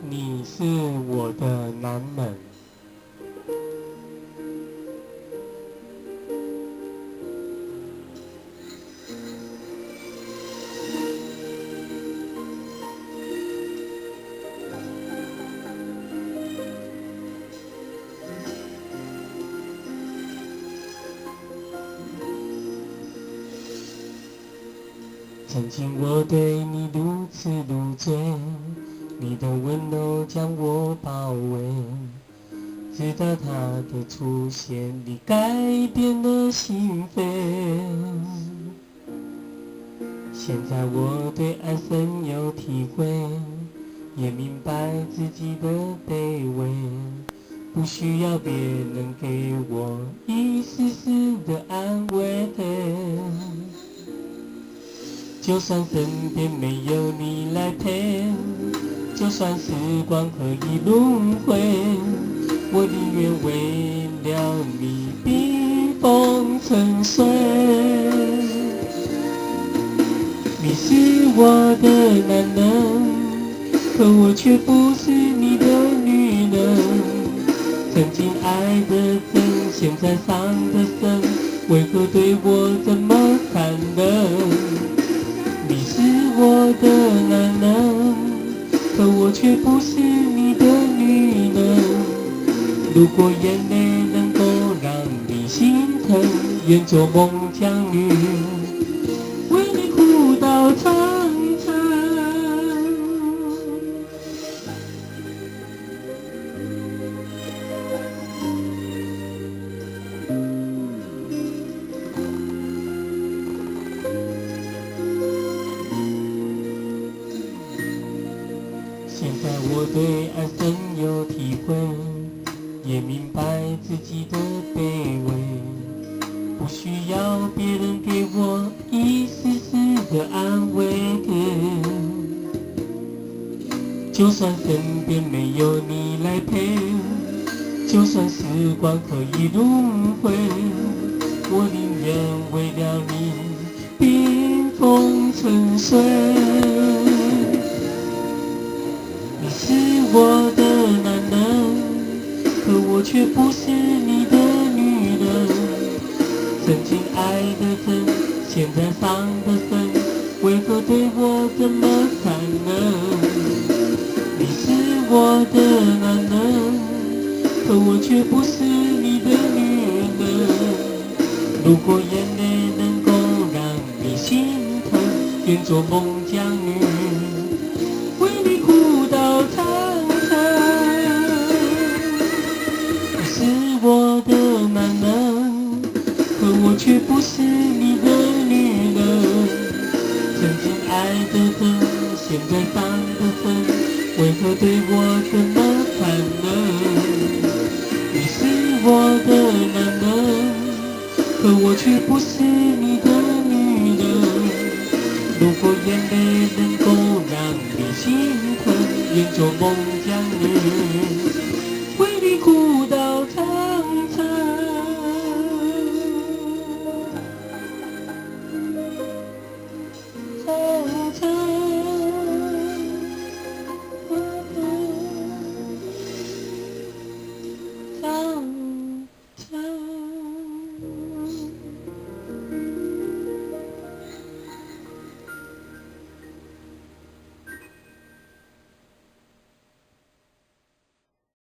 你是我的男人。曾经我对你如痴如醉，你的温柔将我包围，直到他的出现，你改变了心扉。现在我对爱深有体会，也明白自己的卑微，不需要别人给我一丝丝的安慰。就算身边没有你来陪，就算时光可以轮回，我宁愿为了你冰封沉睡。你是我的男人，可我却不是你的女人。曾经爱得真，现在伤得深，为何对我这么残忍？你是我的男人，可我却不是你的女人。如果眼泪能够让你心疼，愿做孟姜女，为你哭到长城。现在我对爱深有体会，也明白自己的卑微，不需要别人给我一丝丝的安慰。就算身边没有你来陪，就算时光可以轮回，我宁愿为了你冰封沉睡。你是我的男人，可我却不是你的女人。曾经爱得真，现在伤得深，为何对我这么残忍？你是我的男人，可我却不是你的女人。如果眼泪能够让你心疼，愿做孟姜女，为你哭到长城。你是我的男人，可我却不是你的女人。曾经爱得真，现在伤得深，为何对我这么残忍？你是我的男人，可我却不是你的女人。如果眼泪能够让你心疼，愿做孟姜女，